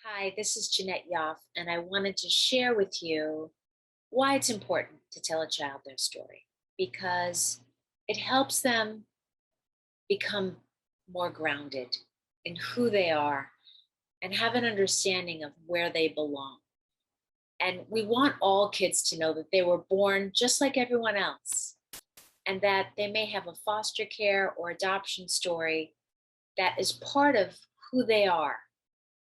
Hi, this is Jeanette Yoffe, and I wanted to share with you why it's important to tell a child their story because it helps them become more grounded in who they are and have an understanding of where they belong. And we want all kids to know that they were born just like everyone else and that they may have a foster care or adoption story that is part of who they are.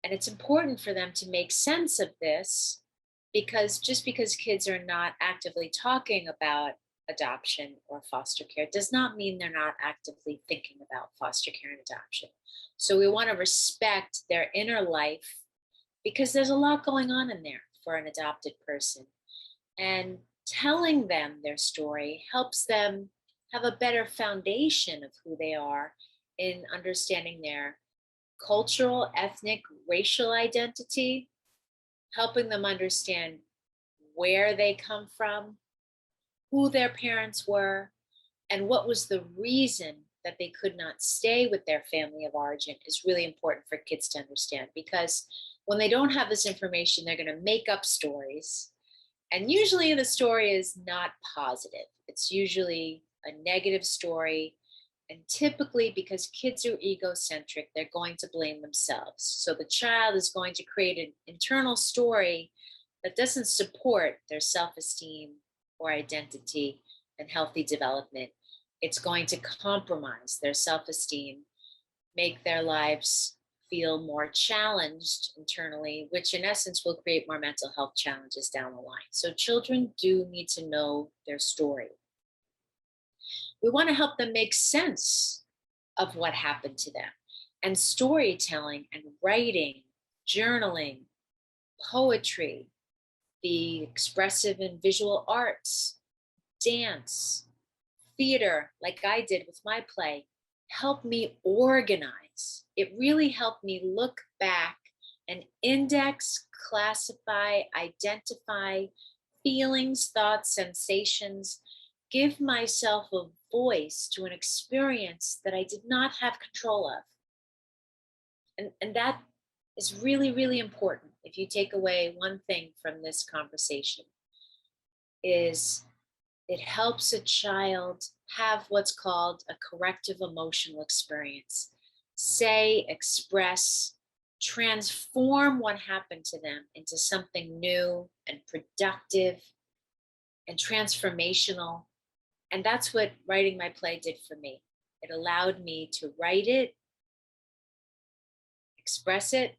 And it's important for them to make sense of this because just because kids are not actively talking about adoption or foster care does not mean they're not actively thinking about foster care and adoption. So we want to respect their inner life because there's a lot going on in there for an adopted person. And telling them their story helps them have a better foundation of who they are in understanding their cultural, ethnic, racial identity, helping them understand where they come from, who their parents were, and what was the reason that they could not stay with their family of origin is really important for kids to understand because when they don't have this information, they're going to make up stories. And usually the story is not positive. It's usually a negative story. And typically, because kids are egocentric, they're going to blame themselves. So the child is going to create an internal story that doesn't support their self esteem or identity and healthy development. It's going to compromise their self esteem, make their lives feel more challenged internally, which in essence will create more mental health challenges down the line. So children do need to know their story. We want to help them make sense of what happened to them. And storytelling and writing, journaling, poetry, the expressive and visual arts, dance, theater, like I did with my play, helped me organize. It really helped me look back and index, classify, identify feelings, thoughts, sensations, give myself a voice to an experience that I did not have control of. And that is really, really important. If you take away one thing from this conversation, is it helps a child have what's called a corrective emotional experience. Say, express, transform what happened to them into something new and productive and transformational. And that's what writing my play did for me. It allowed me to write it, express it,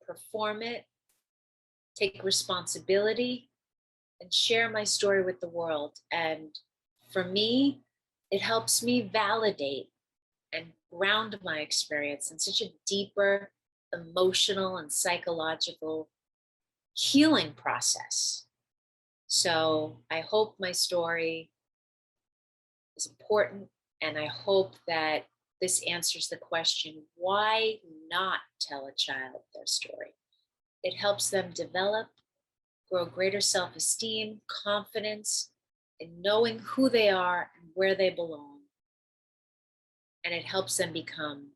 perform it, take responsibility, and share my story with the world. And for me, it helps me validate and ground my experience in such a deeper emotional and psychological healing process. So I hope my story is important, and I hope that this answers the question, why not tell a child their story? It helps them develop, grow greater self-esteem, confidence in knowing who they are and where they belong. And it helps them become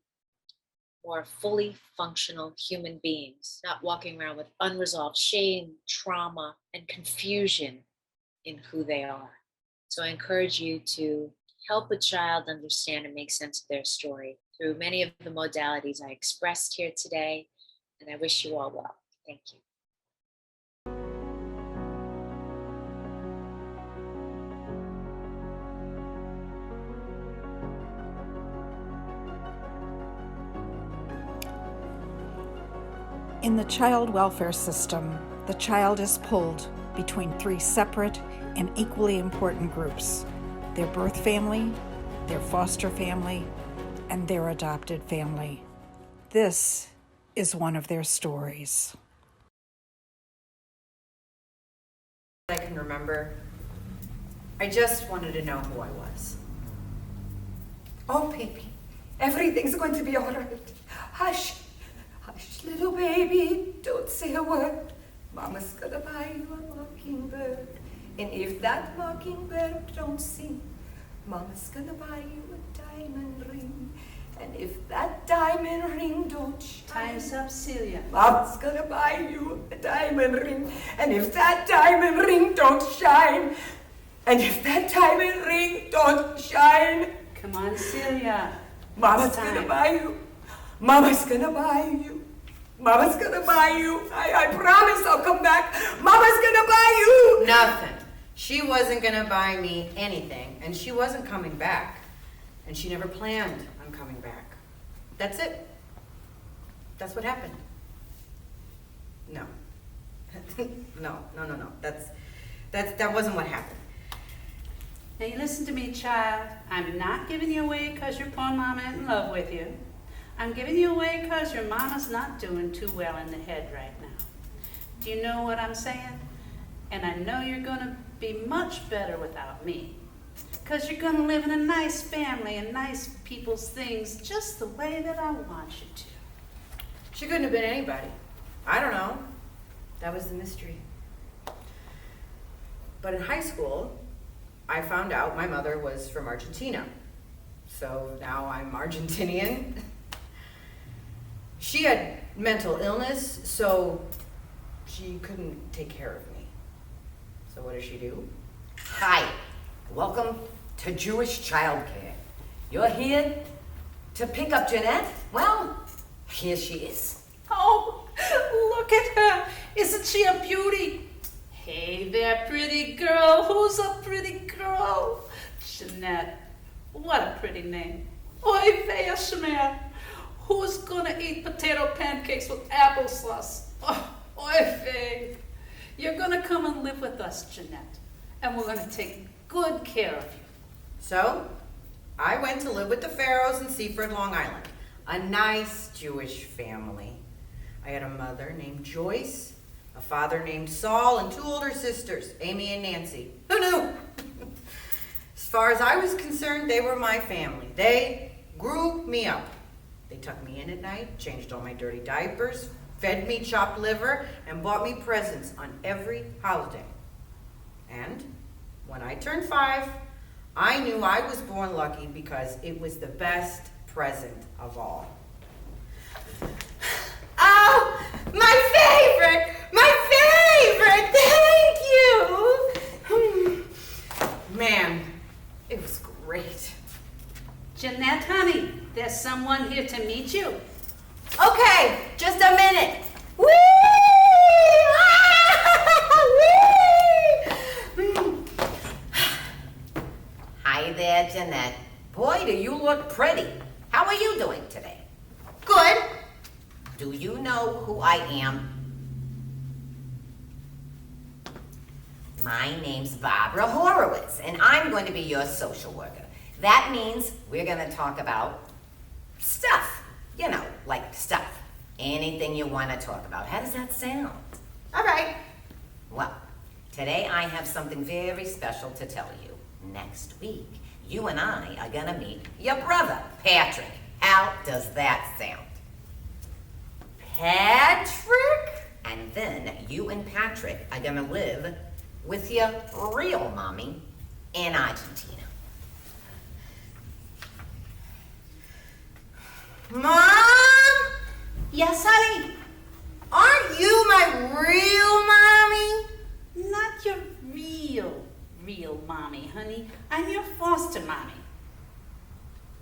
more fully functional human beings, not walking around with unresolved shame, trauma, and confusion in who they are. So I encourage you to help a child understand and make sense of their story through many of the modalities I expressed here today. And I wish you all well. Thank you. In the child welfare system, the child is pulled between three separate and equally important groups: their birth family, their foster family, and their adopted family. This is one of their stories. I can remember, I just wanted to know who I was. Oh, baby, everything's going to be all right. Hush, hush, little baby, don't say a word. Mama's gonna buy you a mockingbird. And if that mockingbird don't sing, Mama's gonna buy you a diamond ring. And if that diamond ring don't don't shine. Time's up, Celia. Mama's gonna buy you a diamond ring, and if that diamond ring don't shine, and if that diamond ring don't shine, Come on, Celia. Mama's It's gonna time. buy you. Mama's gonna buy you. Mama's gonna buy you. I promise I'll come back. Mama's gonna buy you. Nothing. She wasn't gonna buy me anything, and she wasn't coming back. And she never planned on coming back. That's it. That's what happened. No. No. That wasn't what happened. Now you listen to me, child. I'm not giving you away because your poor mama ain't in love with you. I'm giving you away because your mama's not doing too well in the head right now. Do you know what I'm saying? And I know you're gonna be much better without me. Because you're gonna live in a nice family and nice people's things just the way that I want you to. She couldn't have been anybody. I don't know. That was the mystery. But in high school, I found out my mother was from Argentina. So now I'm Argentinian. She had mental illness, so she couldn't take care of me. So what does she do? Hi, welcome to Jewish childcare. You're here to pick up Jeanette? Well, here she is. Oh, look at her. Isn't she a beauty? Hey there, pretty girl. Who's a pretty girl? Jeanette. What a pretty name. Oy vey, Shmer. Who's gonna eat potato pancakes with applesauce? Oh, oy vey. You're gonna come and live with us, Jeanette. And we're gonna take good care of you. So I went to live with the Pharaohs in Seaford, Long Island. A nice Jewish family. I had a mother named Joyce, a father named Saul, and two older sisters, Amy and Nancy. Who knew? As far as I was concerned, they were my family. They grew me up. They tucked me in at night, changed all my dirty diapers, fed me chopped liver, and bought me presents on every holiday. And when I turned 5, I knew I was born lucky because it was the best present of all. Oh, my favorite! My favorite! Thank you! Man, it was great. Jeanette, honey, there's someone here to meet you. Okay, just a minute. Whee! Whee! Hi there, Jeanette. Boy, do you look pretty. How are you doing today? Good. Do you know who I am? My name's Barbara Horowitz, and I'm going to be your social worker. That means we're going to talk about stuff. You know, like stuff. Anything you want to talk about. How does that sound? All right. Well, today I have something very special to tell you. Next week, you and I are going to meet your brother, Patrick. How does that sound? Patrick? And then you and Patrick are gonna live with your real mommy in Argentina. Mom? Yes, honey. Aren't you my real mommy? Not your real mommy, honey. I'm your foster mommy.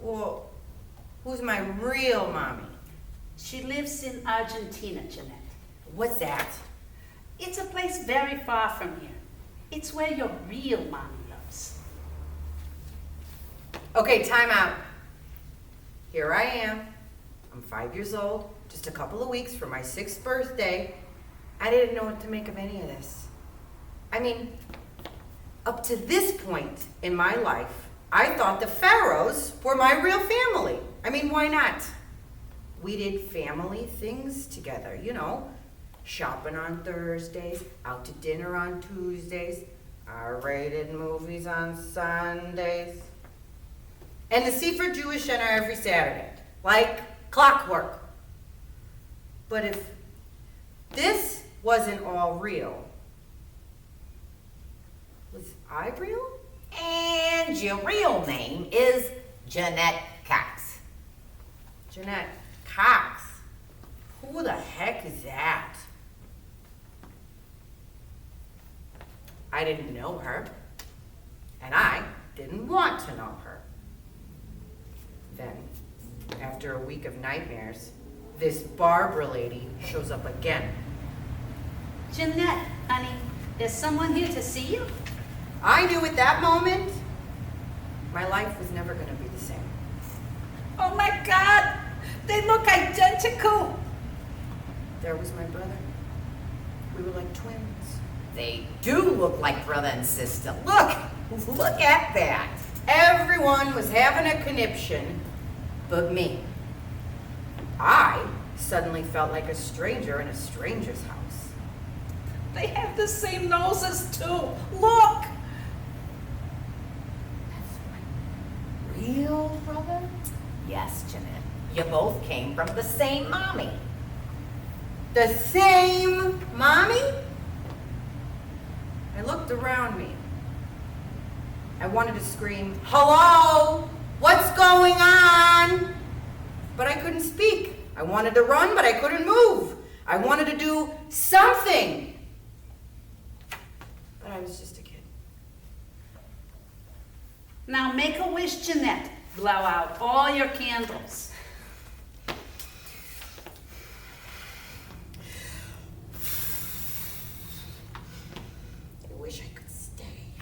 Well, who's my real mommy? She lives in Argentina, Jeanette. What's that? It's a place very far from here. It's where your real mommy lives. Okay, time out. Here I am. I'm 5 years old, just a couple of weeks from my 6th birthday. I didn't know what to make of any of this. I mean, up to this point in my life, I thought the Pharaohs were my real family. I mean, why not? We did family things together, you know, shopping on Thursdays, out to dinner on Tuesdays, R-rated movies on Sundays, and the Seaford Jewish Center every Saturday, like clockwork. But if this wasn't all real, was I real? And your real name is Jeanette Cox. Jeanette Cox. Who the heck is that? I didn't know her, and I didn't want to know her. Then, after a week of nightmares, this Barbara lady shows up again. Jeanette, honey, is someone here to see you? I knew at that moment my life was never going to be the same. Oh my God, they look identical. There was my brother. We were like twins. They do look like brother and sister. Look at that. Everyone was having a conniption but me. I suddenly felt like a stranger in a stranger's house. They have the same noses too. Look. Real brother? Yes, Jeanette. You both came from the same mommy. The same mommy? I looked around me. I wanted to scream, "Hello? What's going on?" But I couldn't speak. I wanted to run, but I couldn't move. I wanted to do something. But I was just a kid. Now make a wish, Jeanette. Blow out all your candles. I wish I could stay.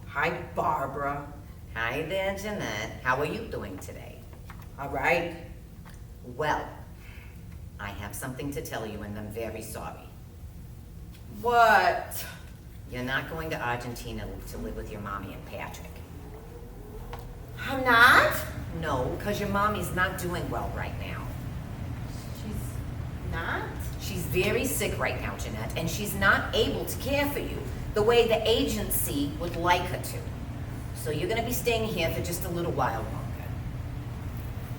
Hi, Barbara. Hi there, Jeanette. How are you doing today? All right. Well, I have something to tell you and I'm very sorry. What? You're not going to Argentina to live with your mommy and Patrick. I'm not? No, because your mommy's not doing well right now. She's not? She's very sick right now, Jeanette, and she's not able to care for you the way the agency would like her to. So you're going to be staying here for just a little while longer.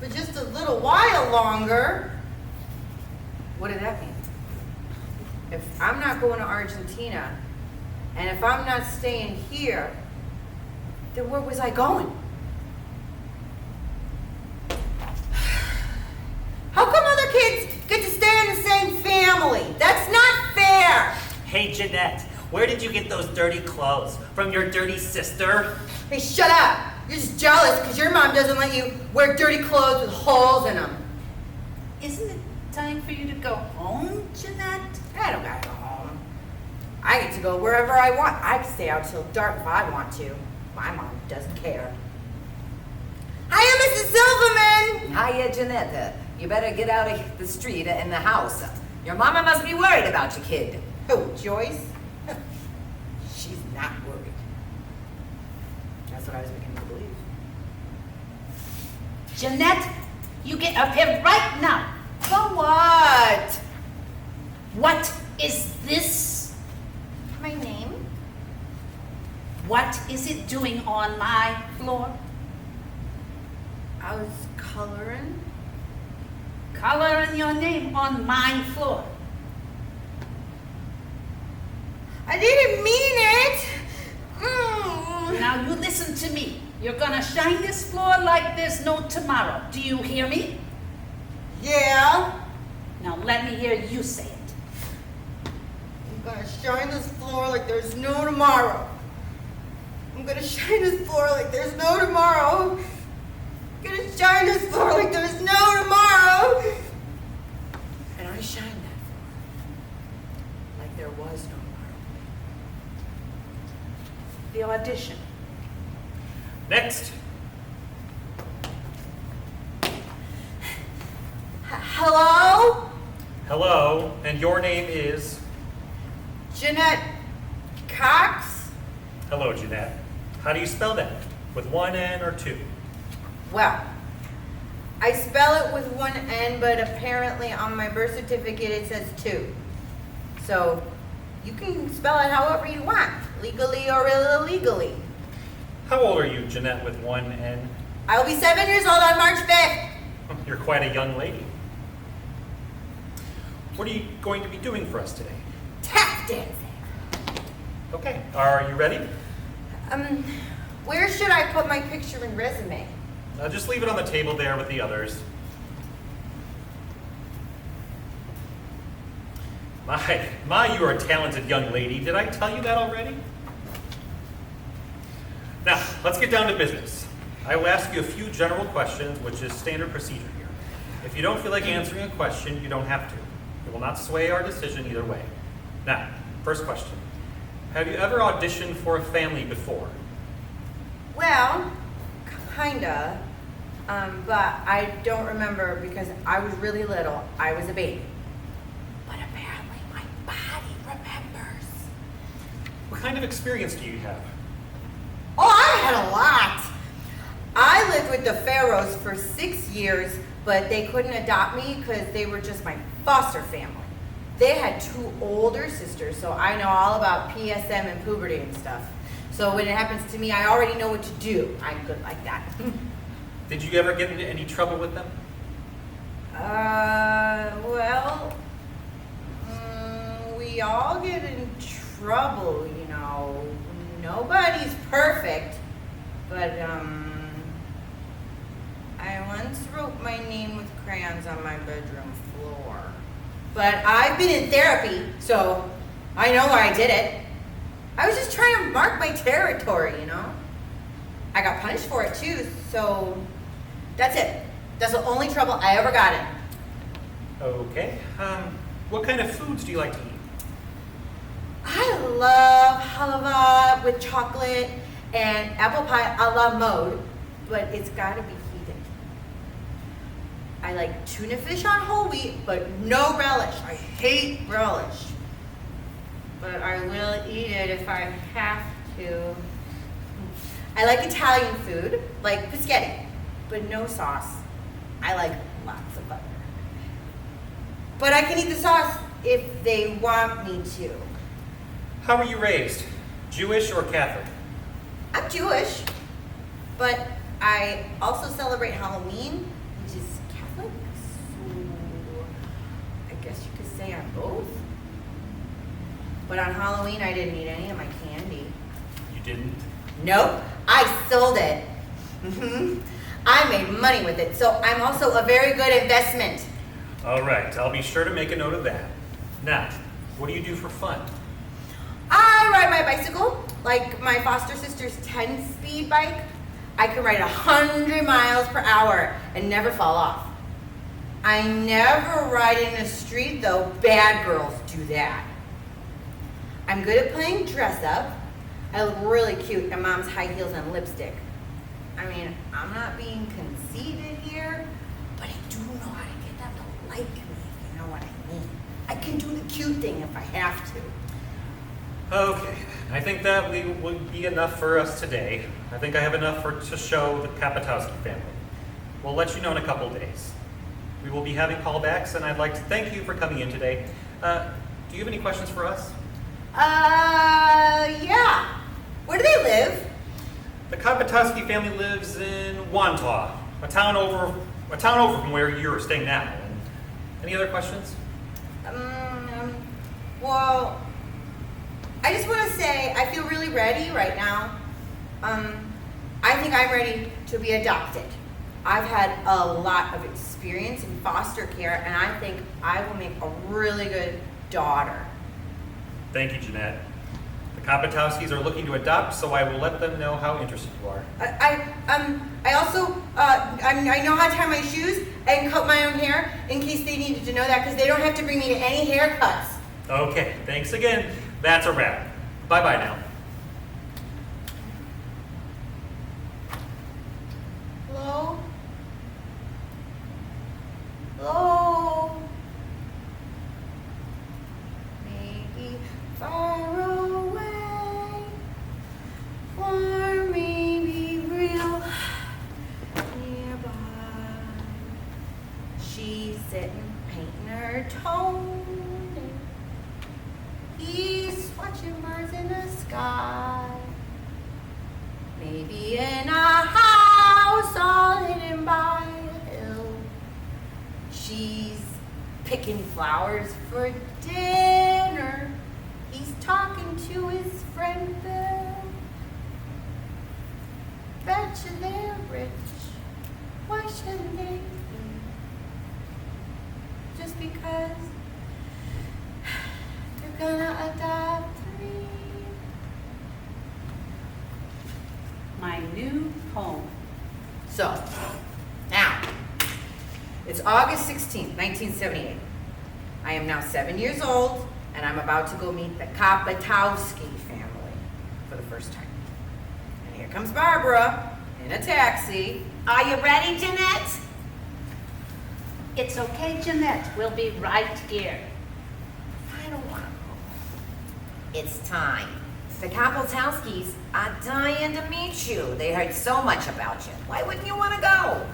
For just a little while longer? What did that mean? If I'm not going to Argentina, and if I'm not staying here, then where was I going? How come other kids get to stay in the same family? That's not fair! Hey, Jeanette, where did you get those dirty clothes? From your dirty sister? Hey, shut up! You're just jealous because your mom doesn't let you wear dirty clothes with holes in them. Isn't it time for you to go home, Jeanette? I don't gotta go home. I get to go wherever I want. I can stay out till dark if I want to. My mom doesn't care. Hiya, Mrs. Silverman! Hiya, Jeanette. You better get out of the street and the house. Your mama must be worried about your kid. Who, Joyce? She's not worried. That's what I was beginning to believe. Jeanette, you get up here right now. For what? What is this? My name? What is it doing on my floor? I was coloring. Coloring your name on my floor. I didn't mean it! Mm. Now you listen to me. You're gonna shine this floor like there's no tomorrow. Do you hear me? Yeah. Now let me hear you say it. I'm gonna shine this floor like there's no tomorrow. I'm gonna shine this floor like there's no tomorrow. I'm gonna shine this floor like there's no tomorrow. And I shined that floor like there was no tomorrow. The audition. Next. Hello? Hello, and your name is? Jeanette Cox? Hello, Jeanette. How do you spell that? With one N or two? Well, I spell it with one N, but apparently on my birth certificate it says 2. So you can spell it however you want, legally or illegally. How old are you, Jeanette, with one N? I'll be 7 years old on March 5th. You're quite a young lady. What are you going to be doing for us today? Tap dancing. Okay, are you ready? Where should I put my picture and resume? Just leave it on the table there with the others. My, you are a talented young lady. Did I tell you that already? Now, let's get down to business. I will ask you a few general questions, which is standard procedure here. If you don't feel like answering a question, you don't have to. It will not sway our decision either way. Now, first question. Have you ever auditioned for a family before? Well, kinda. But I don't remember because I was really little. I was a baby. But apparently my body remembers. What kind of experience do you have? Oh, I had a lot. I lived with the Pharaohs for 6 years, but they couldn't adopt me because they were just my foster family. They had 2 older sisters, so I know all about PSM and puberty and stuff. So when it happens to me, I already know what to do. I'm good like that. Did you ever get into any trouble with them? Well, we all get in trouble, you know. Nobody's perfect, but I once wrote my name with crayons on my bedroom floor. But I've been in therapy, so I know why I did it. I was just trying to mark my territory, you know? I got punished for it too, so that's it. That's the only trouble I ever got in. Okay. What kind of foods do you like to eat? I love halva with chocolate and apple pie a la mode, but it's gotta be heated. I like tuna fish on whole wheat, but no relish. I hate relish. But I will eat it if I have to. I like Italian food, like biscotti, but no sauce. I like lots of butter. But I can eat the sauce if they want me to. How were you raised? Jewish or Catholic? I'm Jewish, but I also celebrate Halloween, which is Catholic, so I guess you could say I'm both. But on Halloween, I didn't eat any of my candy. You didn't? Nope, I sold it. I made money with it, so I'm also a very good investment. All right, I'll be sure to make a note of that. Now, what do you do for fun? I ride my bicycle, like my foster sister's 10-speed bike. I can ride 100 miles per hour and never fall off. I never ride in the street, though. Bad girls do that. I'm good at playing dress up. I look really cute in Mom's high heels and lipstick. I mean, I'm not being conceited here, but I do know how to get them to like me, if you know what I mean. I can do the cute thing if I have to. Okay, I think that would be enough for us today. I think I have enough to show the Kapatowski family. We'll let you know in a couple days. We will be having callbacks, and I'd like to thank you for coming in today. Do you have any questions for us? Yeah. Where do they live? The Kapatowski family lives in Wantagh, a town over from where you're staying now. Any other questions? Well, I just want to say I feel really ready right now. I think I'm ready to be adopted. I've had a lot of experience in foster care, and I think I will make a really good daughter. Thank you, Jeanette. The Kapatowskis are looking to adopt, so I will let them know how interested you are. I also I know how to tie my shoes and cut my own hair in case they needed to know that, because they don't have to bring me to any haircuts. Okay, thanks again. That's a wrap. Bye-bye now. Hello? Hello? Maybe far away, or maybe real nearby. She's sitting painting her toenail. He's watching Mars in the sky. Maybe in a house all hidden by a hill. She's picking flowers for dinner. He's talking to his friend Bill. Betcha they're rich. shouldn't they? Just because they're gonna adopt me. My new home. So, now, it's August 16th, 1978. I am now 7 years old, and I'm about to go meet the Kapatowski family for the first time. And here comes Barbara in a taxi. Are you ready, Jeanette? It's okay, Jeanette. We'll be right here. I don't want to go. It's time. The Kapatowskis are dying to meet you. They heard so much about you. Why wouldn't you want to go?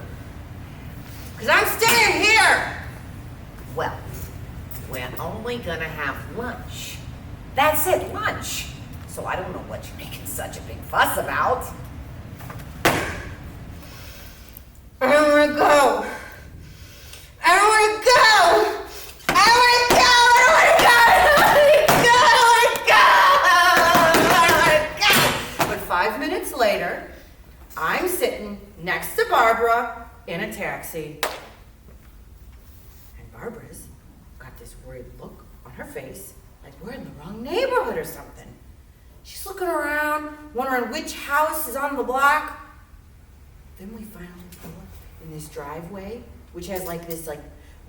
Because I'm staying here! Well, we're only gonna have lunch. That's it, lunch. So I don't know what you're making such a big fuss about. I don't want to go. I don't want to go. I don't want to go. I don't want to go. But 5 minutes later, I'm sitting next to Barbara in a taxi. And Barbara's got this worried look on her face, like we're in the wrong neighborhood or something. She's looking around, wondering which house is on the block. Then we finally pull up in this driveway, which has like this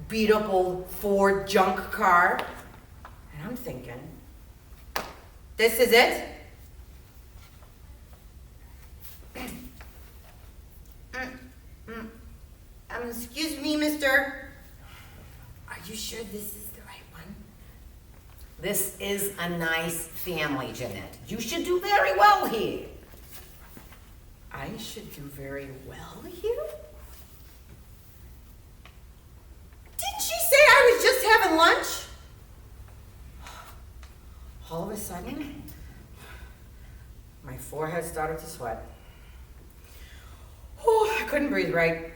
beat up old Ford junk car. And I'm thinking, this is it? Excuse me, mister. Are you sure this is the right one? This is a nice family, Jeanette. You should do very well here. I should do very well here? Didn't she say I was just having lunch? All of a sudden, my forehead started to sweat. Oh, I couldn't breathe right.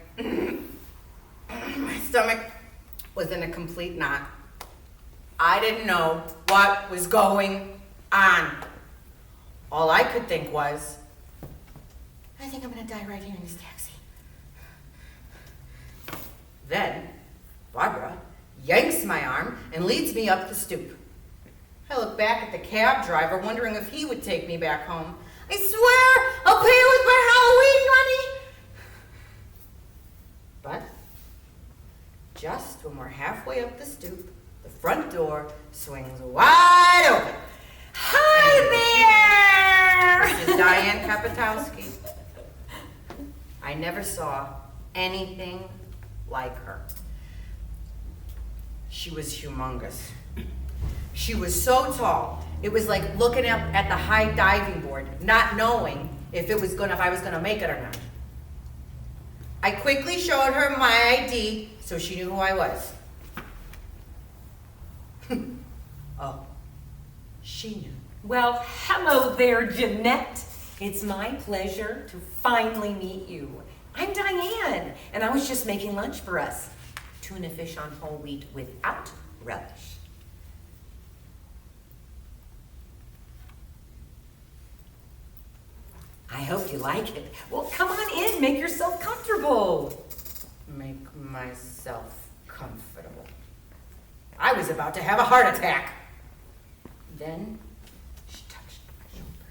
My stomach was in a complete knot. I didn't know what was going on. All I could think was, I think I'm gonna die right here in this taxi. Then, Barbara yanks my arm and leads me up the stoop. I look back at the cab driver, wondering if he would take me back home. I swear, I'll pay it with my Halloween money. But, just when we're halfway up the stoop, the front door swings wide open. Hi there! This is Diane Kapatowski. I never saw anything like her. She was humongous. She was so tall, it was like looking up at the high diving board, not knowing if I was gonna make it or not. I quickly showed her my ID so she knew who I was. Oh, she knew. Well, hello there, Jeanette. It's my pleasure to finally meet you. I'm Diane, and I was just making lunch for us. Tuna fish on whole wheat without relish. I hope you like it. Well, come on in, make yourself comfortable. Make myself comfortable. I was about to have a heart attack. Then she touched my shoulder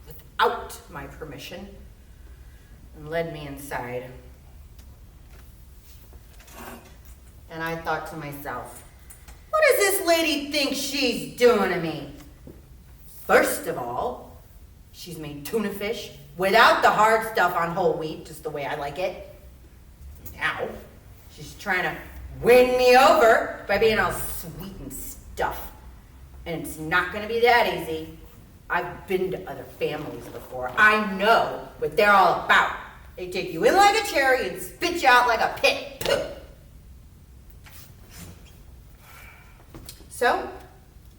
without my permission and led me inside. And I thought to myself, what does this lady think she's doing to me? First of all, she's made tuna fish without the hard stuff on whole wheat, just the way I like it. Now, she's trying to win me over by being all sweet and stuff. And it's not gonna be that easy. I've been to other families before. I know what they're all about. They take you in like a cherry and spit you out like a pit. So,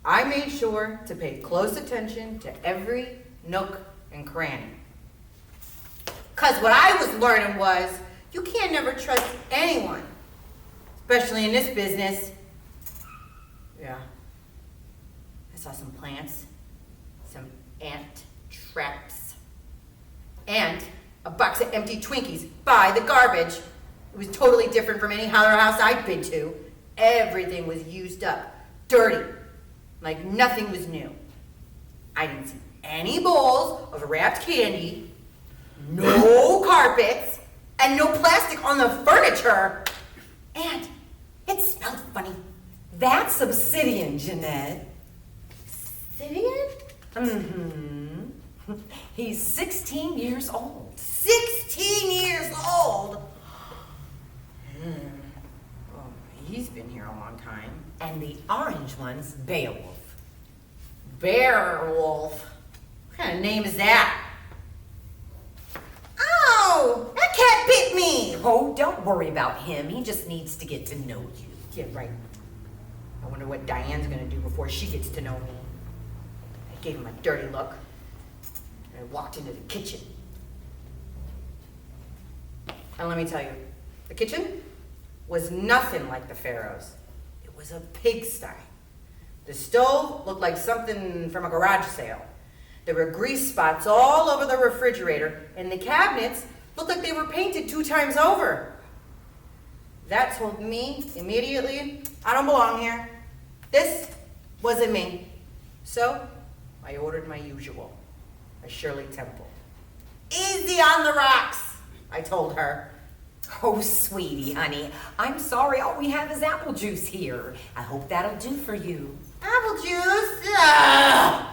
I made sure to pay close attention to every nook and cranny. Cause what I was learning was, you can't never trust anyone, especially in this business. Yeah, I saw some plants, some ant traps, and a box of empty Twinkies by the garbage. It was totally different from any other house I'd been to. Everything was used up, dirty, like nothing was new. I didn't see any bowls of wrapped candy, no carpets, and no plastic on the furniture. And it smelled funny. That's obsidian, Jeanette. Obsidian? Mm-hmm. He's 16 years old. 16 years old? Oh, he's been here a long time. And the orange one's Beowulf. Beowulf? What kind of name is that? Oh, that cat bit me. Oh, don't worry about him. He just needs to get to know you. Yeah, right. I wonder what Diane's gonna do before she gets to know me. I gave him a dirty look. And I walked into the kitchen. And let me tell you, the kitchen was nothing like the Pharaoh's. It was a pigsty. The stove looked like something from a garage sale. There were grease spots all over the refrigerator, and the cabinets looked like they were painted 2 times over. That told me immediately, I don't belong here. This wasn't me. So I ordered my usual, a Shirley Temple. Easy on the rocks, I told her. Oh, sweetie, honey, I'm sorry. All we have is apple juice here. I hope that'll do for you. Apple juice? Ugh.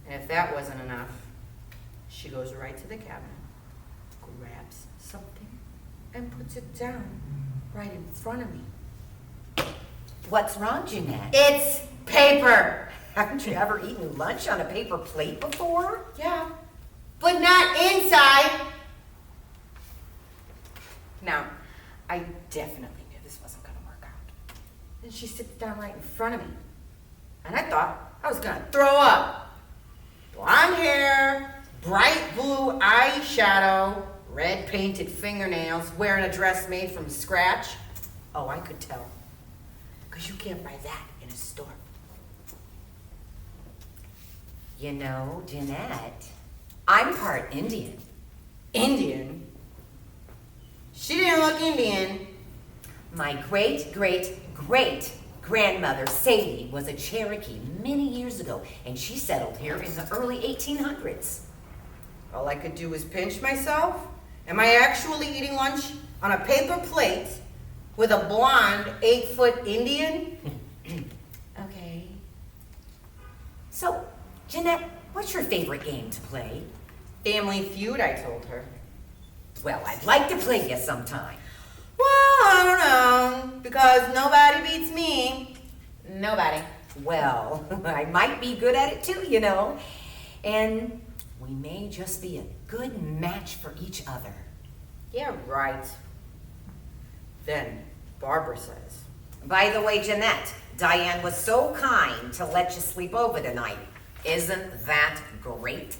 And if that wasn't enough, she goes right to the cabinet, grabs something, and puts it down right in front of me. What's wrong, Jeanette? It's paper. Haven't you ever eaten lunch on a paper plate before? Yeah, but not inside. Now, I definitely knew this wasn't gonna work out. And she sits down right in front of me. And I thought I was gonna throw up. Blonde hair, bright blue eyeshadow, red painted fingernails, wearing a dress made from scratch. Oh, I could tell. Because you can't buy that in a store. You know, Jeanette, I'm part Indian. Indian? She didn't look Indian. My great-great-great-grandmother, Sadie, was a Cherokee many years ago, and she settled here in the early 1800s. All I could do was pinch myself. Am I actually eating lunch on a paper plate with a blonde 8-foot Indian? Okay. So, Jeanette, what's your favorite game to play? Family Feud, I told her. Well, I'd like to play you sometime. Well, I don't know, because nobody beats me. Nobody. Well, I might be good at it too, you know. And we may just be a good match for each other. Yeah, right. Then Barbara says, By the way, Jeanette, Diane was so kind to let you sleep over tonight. Isn't that great?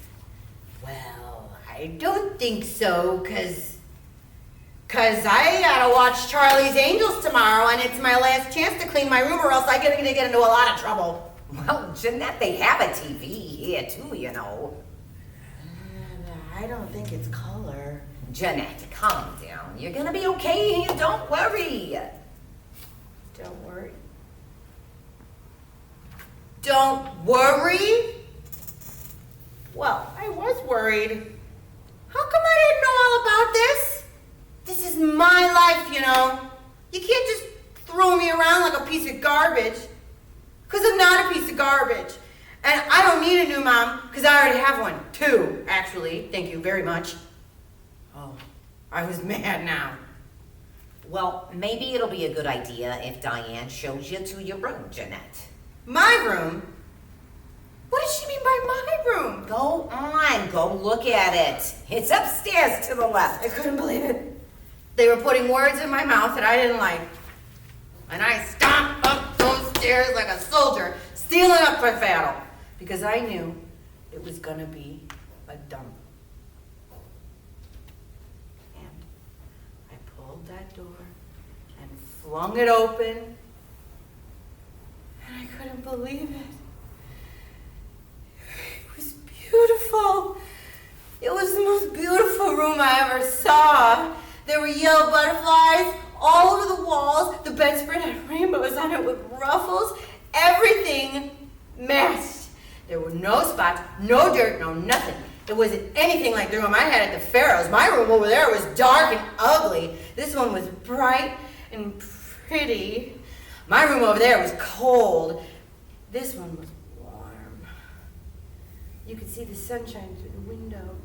well, I don't think so, cause I gotta watch Charlie's Angels tomorrow, and it's my last chance to clean my room, or else I'm gonna get into a lot of trouble. Well, Jeanette, they have a TV here too, you know. I don't think it's color. Jeanette, calm down. You're gonna be okay here. Don't worry. Don't worry. Don't worry? Well, I was worried. How come I didn't know all about this? This is my life, you know. You can't just throw me around like a piece of garbage. Because I'm not a piece of garbage. And I don't need a new mom, because I already have one. 2, actually. Thank you very much. Oh, I was mad now. Well, maybe it'll be a good idea if Diane shows you to your room, Jeanette. My room? What does she mean by my room? Go on, go look at it. It's upstairs to the left. I couldn't believe it. They were putting words in my mouth that I didn't like. And I stomped up those stairs like a soldier, stealing up my battle. Because I knew it was gonna be a dump. And I pulled that door and flung it open. And I couldn't believe it. It was beautiful. It was the most beautiful room I ever saw. There were yellow butterflies all over the walls. The bedspread had rainbows on it with ruffles. Everything matched. There were no spots, no dirt, no nothing. It wasn't anything like the room I had at the Pharaohs. My room over there was dark and ugly. This one was bright and pretty. My room over there was cold. This one was warm. You could see the sunshine through the window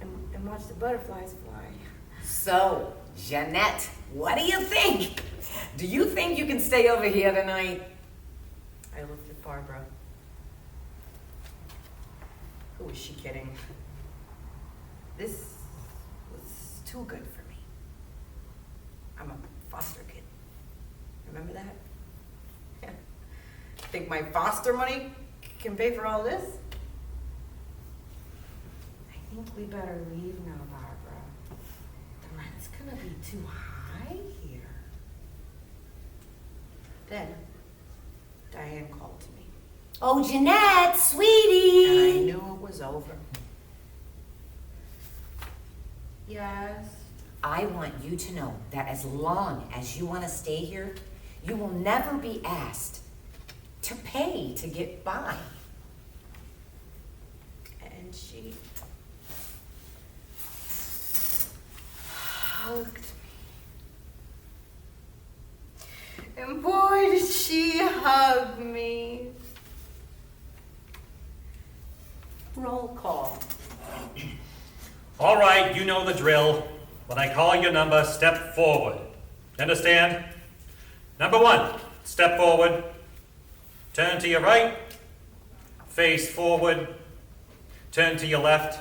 and watch the butterflies fly. So, Jeanette, what do you think? Do you think you can stay over here tonight? I looked at Barbara. Who was she kidding? This was too good for me. I'm a foster kid. Remember that? Yeah. Think my foster money can pay for all this? I think we better leave now, Barbara. The rent's gonna be too high here. Then, Diane called to me. Oh, Jeanette, sweetie. And I knew it was over. Yes. I want you to know that as long as you want to stay here, you will never be asked to pay to get by. And she hugged me. And boy, did she hug me. Roll call. All right, you know the drill. When I call your number, step forward. Understand? Number 1, step forward. Turn to your right. Face forward. Turn to your left.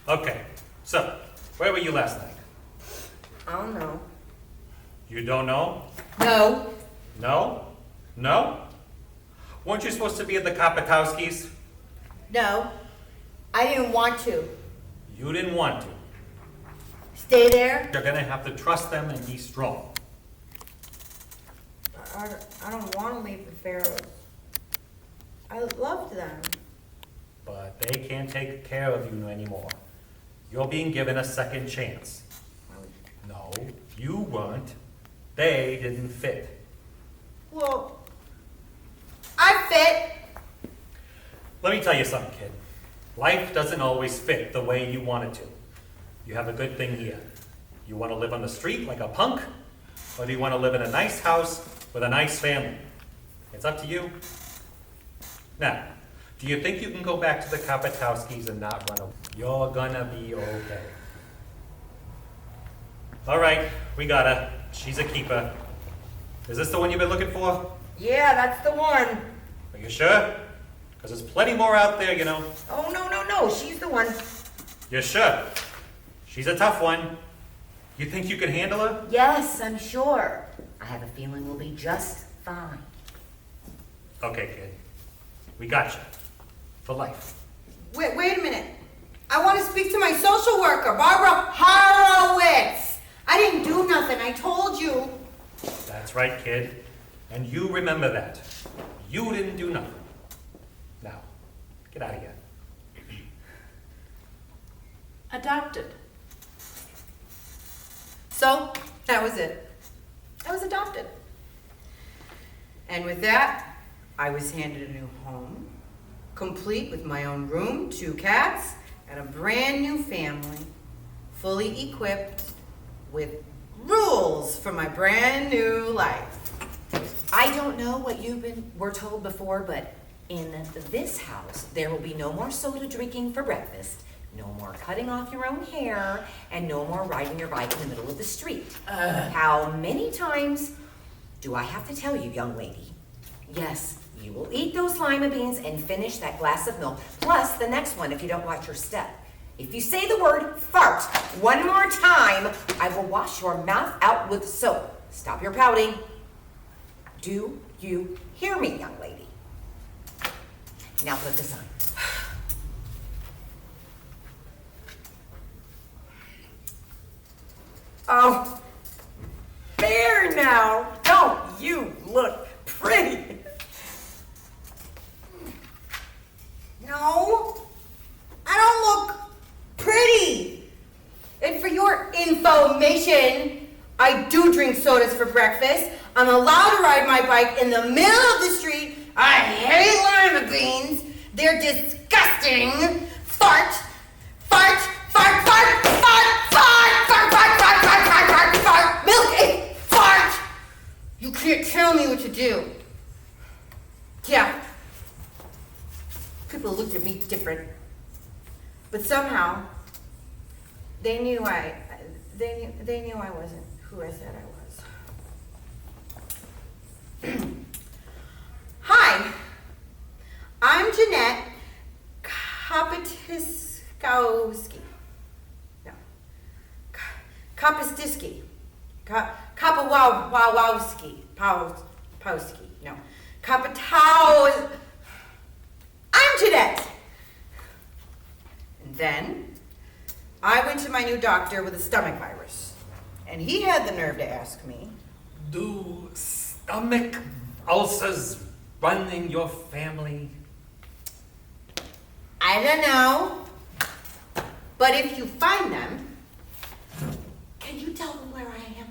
Okay, so, where were you last night? I don't know. You don't know? No. No? No? Weren't you supposed to be at the Kapatowskis? No. I didn't want to. You didn't want to. Stay there? You're gonna have to trust them and be strong. I don't want to leave the Pharaohs. I loved them. But they can't take care of you anymore. You're being given a second chance. No, you weren't. They didn't fit. Well, I fit. Let me tell you something, kid. Life doesn't always fit the way you want it to. You have a good thing here. You want to live on the street like a punk, or do you want to live in a nice house with a nice family? It's up to you. Now, do you think you can go back to the Kapatowskis and not run away? You're gonna be okay. All right, we got her. She's a keeper. Is this the one you've been looking for? Yeah, that's the one. Are you sure? Because there's plenty more out there, you know. Oh, no, she's the one. You're sure? She's a tough one. You think you can handle her? Yes, I'm sure. I have a feeling we'll be just fine. Okay, kid. We got you. For life. Wait a minute. I want to speak to my social worker, Barbara Horowitz. I didn't do nothing, I told you. That's right, kid. And you remember that. You didn't do nothing. Now, get out of here. Adopted. So, that was it. I was adopted. And with that, I was handed a new home, complete with my own room, 2 cats, and a brand new family, fully equipped with rules for my brand new life. I don't know what were told before, but in this house, there will be no more soda drinking for breakfast, no more cutting off your own hair, and no more riding your bike in the middle of the street. How many times do I have to tell you, young lady? Yes, you will eat those lima beans and finish that glass of milk, plus the next one if you don't watch your step. If you say the word fart one more time, I will wash your mouth out with soap. Stop your pouting. Do you hear me, young lady? Now put this on. Oh, there now. Don't you look pretty? No, I don't look pretty. more information, I do drink sodas for breakfast. I'm allowed to ride my bike in the middle of the street. I hate lima beans. They're disgusting. Fart, fart, fart, fart, fart, fart, fart, fart, fart, fart, fart, fart, fart, milk, egg, fart. You can't tell me what to do. Yeah. People looked at me different. But somehow, they knew I wasn't who I said I was. Hi, I'm Jeanette Kopatiskowski. No, Kopastiski. Kopawowski. Powski. No, Kopatow. I'm Jeanette. And then I went to my new doctor with a stomach virus, and he had the nerve to ask me, Do stomach ulcers run in your family? I don't know, but if you find them, can you tell them where I am?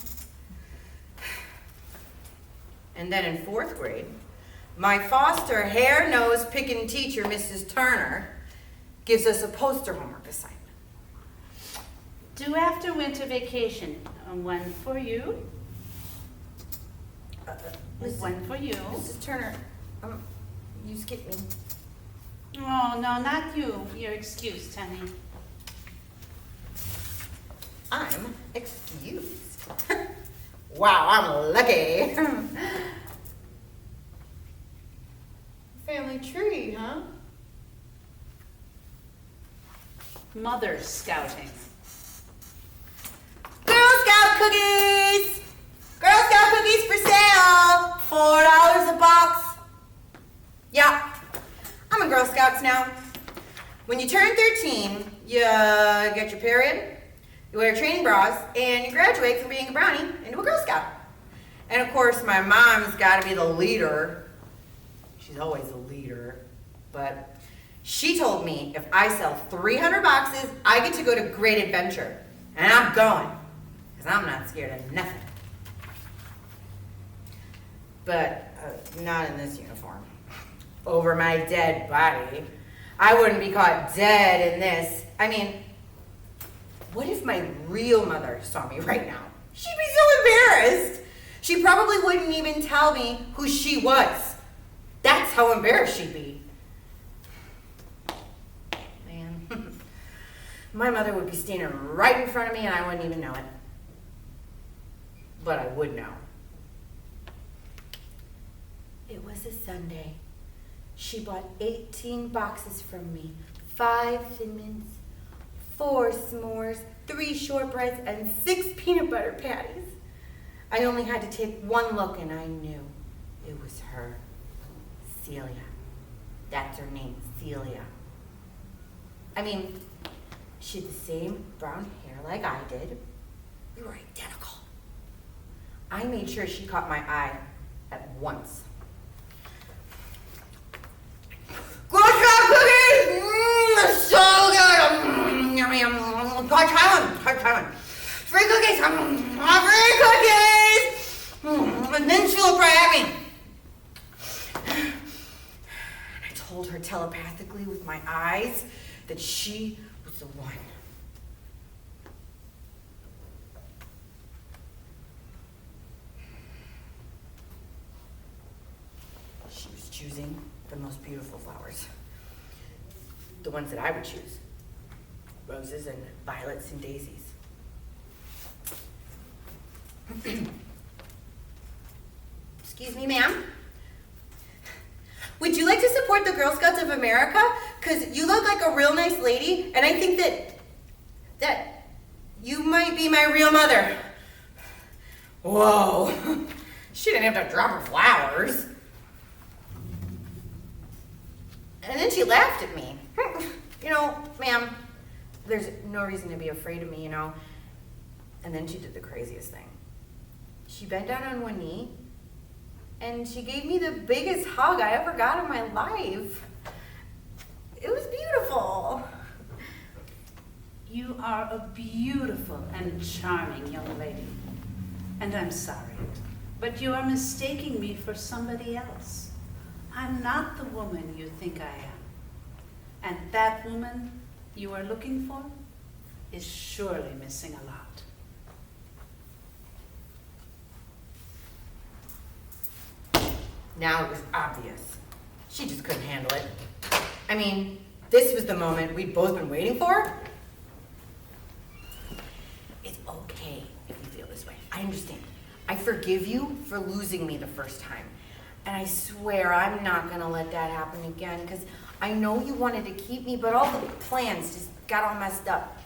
And then in 4th grade, my foster hair-nose picking teacher, Mrs. Turner, gives us a poster homework assignment. Due after winter vacation. One for you. One for you. Mrs. Turner, you skipped me. Oh, no, not you. You're excused, honey. I'm excused. Wow, I'm lucky. Family tree, huh? Mother scouting. Girl Scout cookies! Girl Scout cookies for sale! $4 a box. Yeah, I'm a Girl Scouts now. When you turn 13, you get your period, you wear training bras, and you graduate from being a brownie into a Girl Scout. And of course, my mom's gotta be the leader. She's always the leader. But she told me if I sell 300 boxes, I get to go to Great Adventure. And I'm going, because I'm not scared of nothing. But not in this uniform. Over my dead body. I wouldn't be caught dead in this. I mean, what if my real mother saw me right now? She'd be so embarrassed. She probably wouldn't even tell me who she was. That's how embarrassed she'd be. Man, my mother would be standing right in front of me and I wouldn't even know it. But I would know. It was a Sunday. She bought 18 boxes from me, 5 Thin Mints, 4 s'mores, 3 shortbreads, and 6 peanut butter patties. I only had to take one look and I knew it was her, Celia. That's her name, Celia. I mean, she had the same brown hair like I did. We were identical. I made sure she caught my eye at once. Girl Scout cookies! They're so good! Yummy, yum. Try one. Free cookies! Free cookies! And then she looked right at me. And I told her telepathically with my eyes that she was the one. She was choosing the most beautiful flowers. The ones that I would choose. Roses and violets and daisies. Excuse me, ma'am. Would you like to support the Girl Scouts of America? Because you look like a real nice lady, and I think that you might be my real mother. Whoa. She didn't have to drop her flowers. And then she laughed at me. You know, ma'am, there's no reason to be afraid of me, you know. And then she did the craziest thing. She bent down on one knee, and she gave me the biggest hug I ever got in my life. It was beautiful. You are a beautiful and charming young lady. And I'm sorry, but you are mistaking me for somebody else. I'm not the woman you think I am. And that woman you are looking for is surely missing a lot. Now it was obvious. She just couldn't handle it. I mean, this was the moment we'd both been waiting for. It's okay if you feel this way. I understand. I forgive you for losing me the first time. And I swear I'm not gonna let that happen again, because I know you wanted to keep me, but all the plans just got all messed up.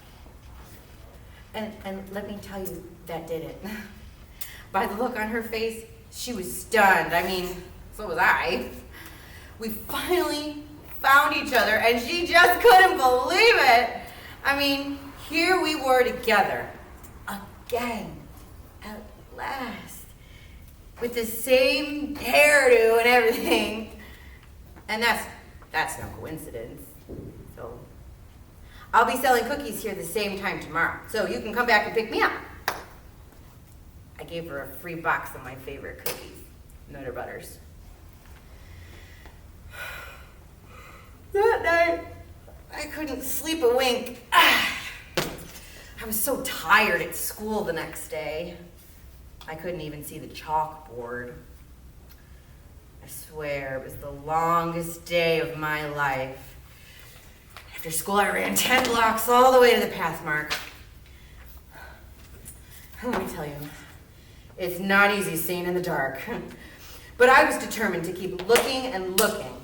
And let me tell you, that did it. By the look on her face, she was stunned. I mean, so was I. We finally found each other, and she just couldn't believe it. I mean, here we were together, again, at last, with the same hairdo and everything. And that's no coincidence. So, I'll be selling cookies here the same time tomorrow, so you can come back and pick me up. I gave her a free box of my favorite cookies, Nutter Butters. That night, I couldn't sleep a wink. I was so tired at school the next day. I couldn't even see the chalkboard. I swear it was the longest day of my life. After school, I ran 10 blocks all the way to the path mark. Let me tell you, it's not easy staying in the dark. But I was determined to keep looking and looking,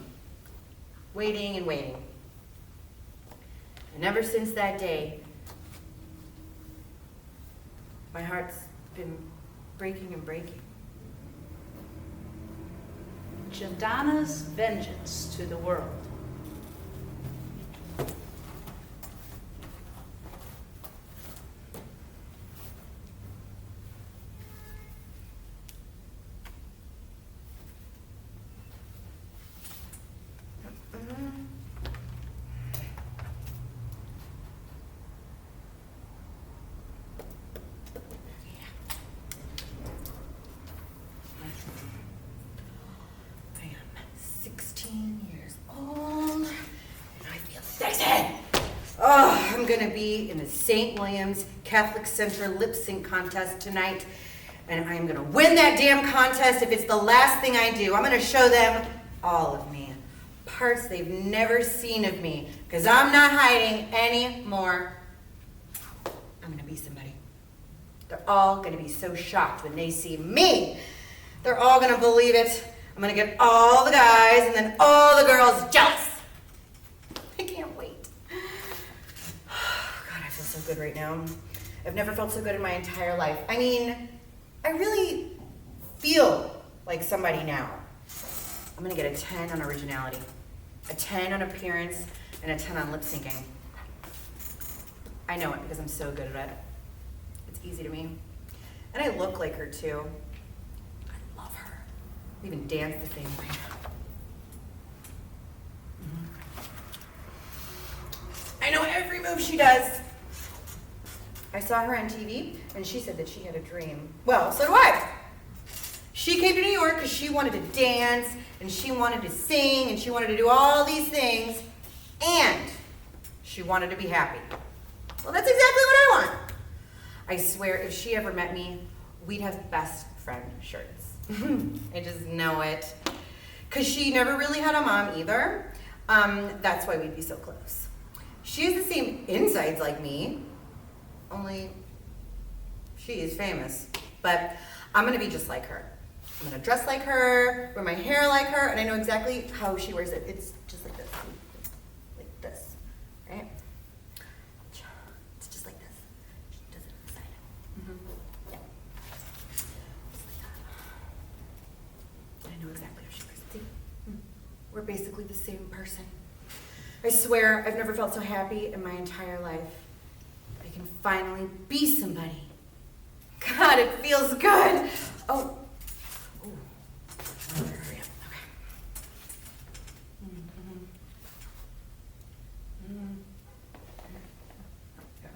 waiting and waiting. And ever since that day, my heart's been breaking and breaking. Jadana's vengeance to the world. I'm gonna be in the St. William's Catholic Center lip sync contest tonight, and I'm gonna win that damn contest if it's the last thing I do. I'm gonna show them all of me, parts they've never seen of me, because I'm not hiding anymore. I'm gonna be somebody. They're all gonna be so shocked when they see me. They're all gonna believe it. I'm gonna get all the guys and then all the girls jealous. I can't wait. God, I feel so good right now. I've never felt so good in my entire life. I mean, I really feel like somebody now. I'm gonna get a 10 on originality, a 10 on appearance, and a 10 on lip syncing. I know it because I'm so good at it. It's easy to me. And I look like her too. I love her. We even dance the same way. I know every move she does. I saw her on TV, and she said that she had a dream. Well, so do I. She came to New York because she wanted to dance, and she wanted to sing, and she wanted to do all these things, and she wanted to be happy. Well, that's exactly what I want. I swear, if she ever met me, we'd have best friend shirts. I just know it. Because she never really had a mom either. That's why we'd be so close. She has the same insides like me, only she is famous. But I'm gonna be just like her. I'm gonna dress like her, wear my hair like her, and I know exactly how she wears it. It's just like this. Like this, right? It's just like this. She does it on the side. Yeah. Just like that. I know exactly how she wears it. See? We're basically the same person. I swear, I've never felt so happy in my entire life. I can finally be somebody. God, it feels good. Oh. Ooh. Hurry up. Okay.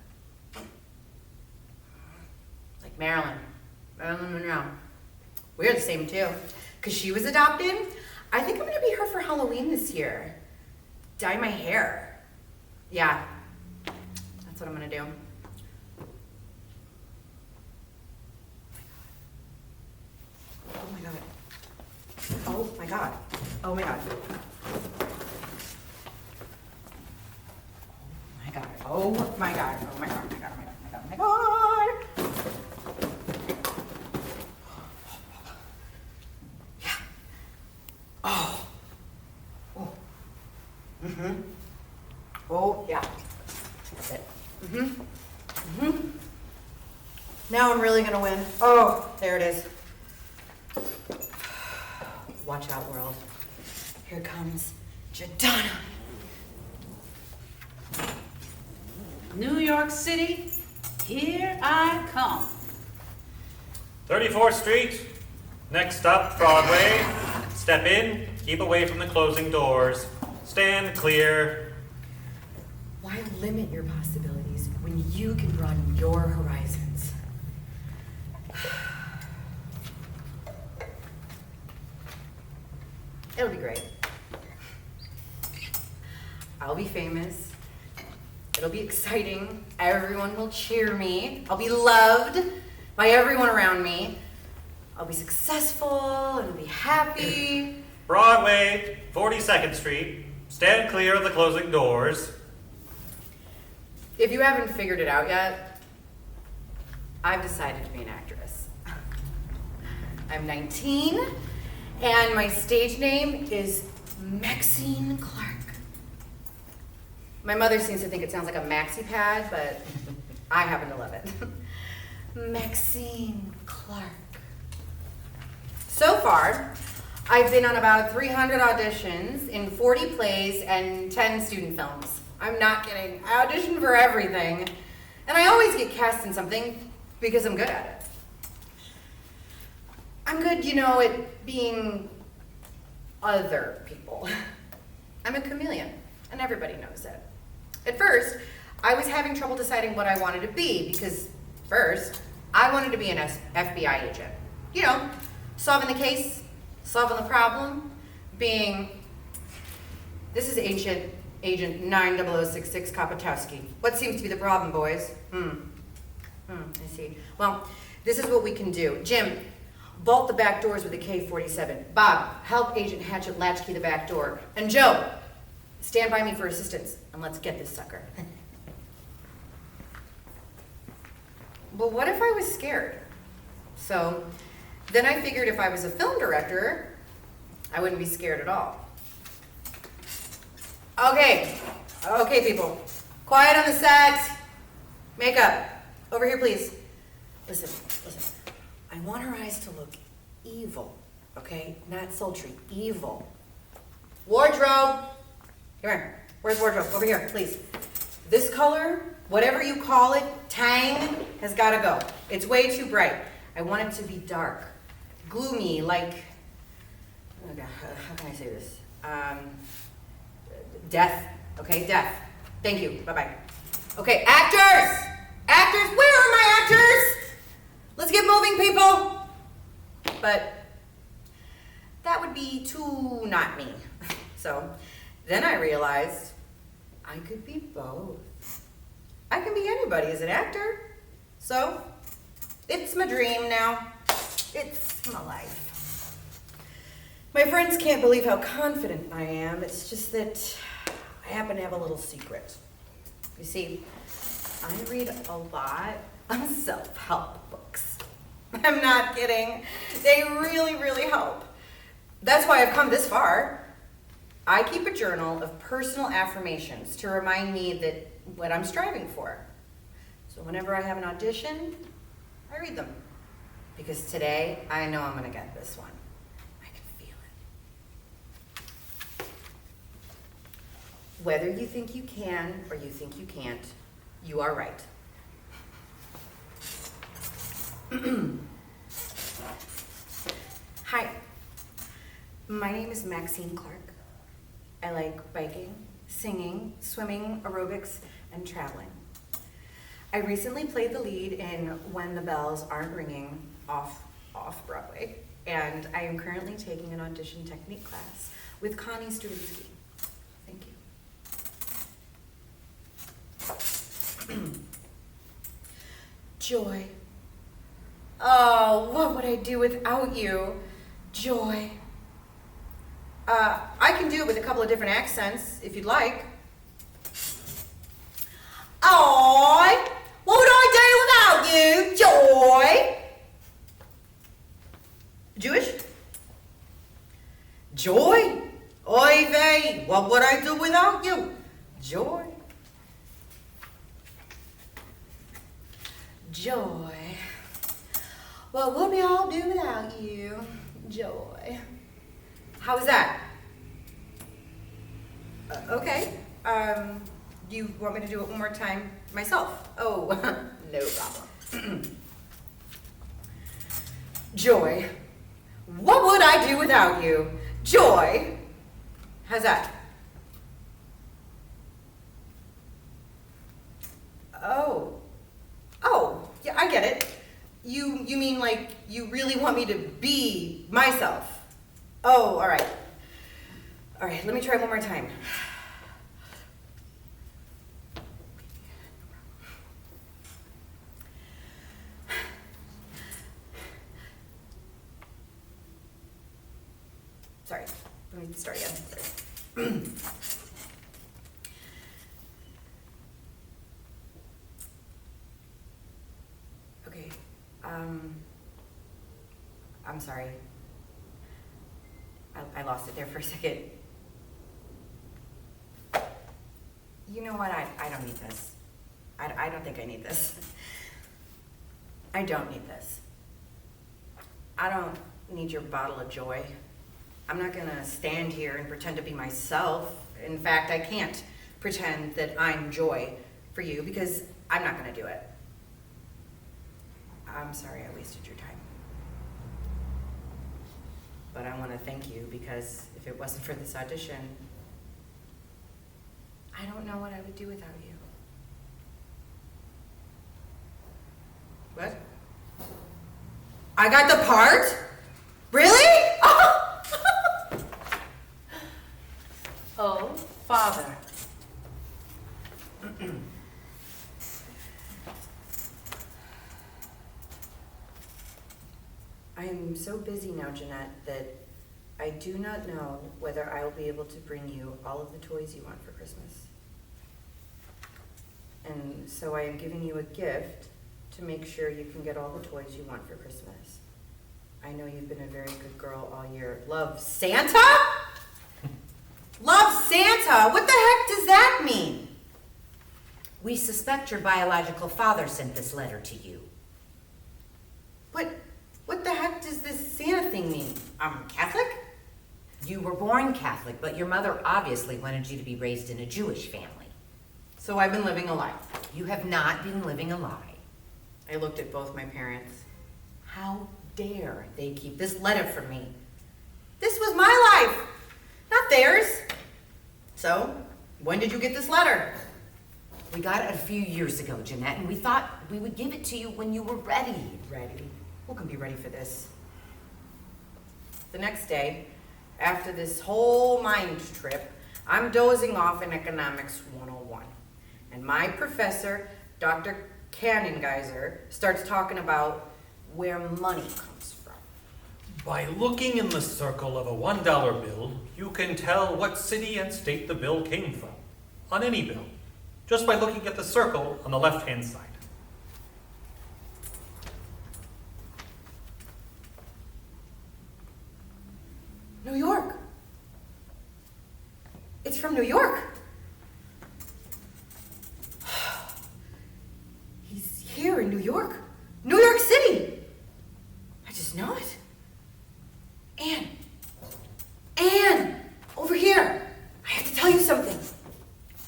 Marilyn Monroe. We're the same too. Because she was adopted. I think I'm gonna be her for Halloween this year. Dye my hair. Yeah, that's what I'm gonna do. Oh my God. Oh my God. Oh my God. Oh my God. Oh my God. Oh my God. Oh my God. Oh my God. Oh my God. Oh my God. Yeah. Oh. Oh. Mm-hmm. Oh, yeah. That's it. Mm-hmm. Mm-hmm. Now I'm really gonna win. Oh, there it is. Watch out, world. Here comes Jadonna. New York City, here I come. 34th Street. Next stop, Broadway. Step in, keep away from the closing doors. Stand clear. Why limit your possibilities when you can broaden your horizons? It'll be great. I'll be famous. It'll be exciting. Everyone will cheer me. I'll be loved by everyone around me. I'll be successful and I'll be happy. Broadway, 42nd Street. Stand clear of the closing doors. If you haven't figured it out yet, I've decided to be an actress. I'm 19, and my stage name is Maxine Clark. My mother seems to think it sounds like a maxi pad, but I happen to love it. Maxine Clark. So far, I've been on about 300 auditions in 40 plays and 10 student films. I'm not kidding. I audition for everything. And I always get cast in something because I'm good at it. I'm good, at being other people. I'm a chameleon, and everybody knows it. At first, I was having trouble deciding what I wanted to be because first, I wanted to be an FBI agent. Solving the case, solving the problem, being, this is Agent 90066 Kapatowski. What seems to be the problem, boys? I see. Well, this is what we can do. Jim, bolt the back doors with a K-47. Bob, help Agent Hatchet latchkey the back door. And Joe, stand by me for assistance, and let's get this sucker. But what if I was scared? So then I figured if I was a film director, I wouldn't be scared at all. Okay, people. Quiet on the set. Makeup. Over here, please. Listen. I want her eyes to look evil, okay? Not sultry, evil. Wardrobe. Come here. Where's wardrobe? Over here, please. This color, whatever you call it, tang, has gotta go. It's way too bright. I want it to be dark. Gloomy, like, oh God, how can I say this? Death, okay, death. Thank you, bye-bye. Okay, actors! Actors, where are my actors? Let's get moving, people. But that would be too not me. So then I realized I could be both. I can be anybody as an actor. So it's my dream now. It's my life. My friends can't believe how confident I am. It's just that I happen to have a little secret. You see, I read a lot of self-help books. I'm not kidding. They really, really help. That's why I've come this far. I keep a journal of personal affirmations to remind me that what I'm striving for. So whenever I have an audition, I read them. Because today, I know I'm gonna get this one. I can feel it. Whether you think you can or you think you can't, you are right. Hi, my name is Maxine Clark. I like biking, singing, swimming, aerobics, and traveling. I recently played the lead in When the Bells Aren't Ringing off Broadway, and I am currently taking an audition technique class with Connie Stravinsky. Thank you. Joy. Oh, what would I do without you? Joy. I can do it with a couple of different accents, if you'd like. Oh, what would I do without you? Joy. Jewish? Joy. Oy vey, what would I do without you? Joy. Joy. What would we all do without you? Joy. How was that? Okay. Do you want me to do it one more time myself? Oh, no problem. Joy. What would I do without you? Joy. How's that? Oh, yeah, I get it. You mean like you really want me to be myself? Oh, all right. All right, let me try one more time. Sorry, let me start again. Sorry. Okay, I'm sorry. I lost it there for a second. You know what, I don't need this. I don't think I need this. I don't need this. I don't need your bottle of joy. I'm not gonna stand here and pretend to be myself. In fact, I can't pretend that I'm joy for you because I'm not gonna do it. I'm sorry I wasted your time. But I wanna thank you because if it wasn't for this audition, I don't know what I would do without you. What? I got the part? Really? Oh, Father. I am so busy now, Jeanette, that I do not know whether I will be able to bring you all of the toys you want for Christmas. And so I am giving you a gift to make sure you can get all the toys you want for Christmas. I know you've been a very good girl all year. Love Santa? Love Santa? What the heck does that mean? We suspect your biological father sent this letter to you. What the heck does this Santa thing mean? I'm Catholic? You were born Catholic, but your mother obviously wanted you to be raised in a Jewish family. So I've been living a lie. You have not been living a lie. I looked at both my parents. How dare they keep this letter from me? This was my life, not theirs. So, when did you get this letter? We got it a few years ago, Jeanette, and we thought we would give it to you when you were ready. Ready? Who can be ready for this? The next day, after this whole mind trip, I'm dozing off in Economics 101. And my professor, Dr. Canningeiser, starts talking about where money comes from. By looking in the circle of a $1 bill, you can tell what city and state the bill came from, on any bill, just by looking at the circle on the left-hand side. New York. It's from New York. He's here in New York. New York City. I just know it. Anne, over here. I have to tell you something.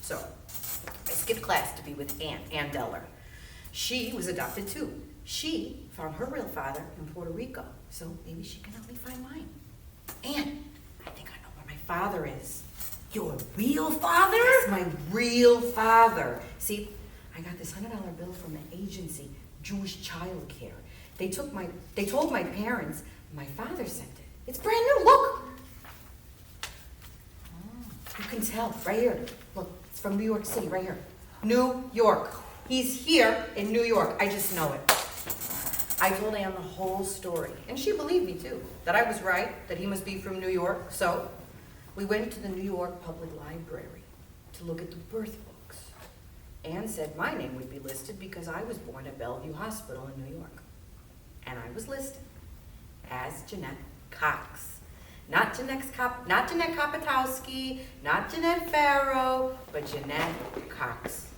So, I skipped class to be with Ann Deller. She was adopted too. She found her real father in Puerto Rico, so maybe she can help me find mine. Anne, I think I know where my father is. Your real father? Yes, my real father. See, I got this $100 bill from an agency, Jewish Child Care. They told my parents my father sent it. It's brand new, look! You can tell, right here. Look, it's from New York City, right here. New York. He's here in New York. I just know it. I told Anne the whole story, and she believed me too, that I was right, that he must be from New York. So we went to the New York Public Library to look at the birth books. Anne said my name would be listed because I was born at Bellevue Hospital in New York. And I was listed as Jeanette Cox. Not Jeanette Kapatowski, not Jeanette Farrow, but Jeanette Cox.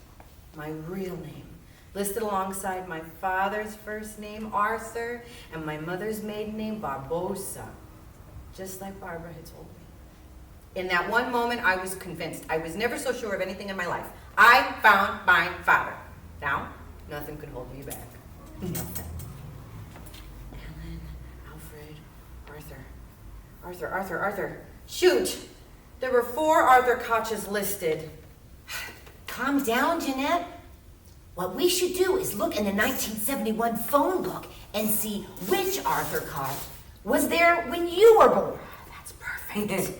My real name. Listed alongside my father's first name, Arthur, and my mother's maiden name, Barbosa. Just like Barbara had told me. In that one moment, I was convinced. I was never so sure of anything in my life. I found my father. Now, nothing could hold me back. Nothing. Alan, Alfred, Arthur. Shoot! There were 4 Arthur Koches listed. Calm down, Jeanette. What we should do is look in the 1971 phone book and see which Arthur Koch was there when you were born. That's perfect.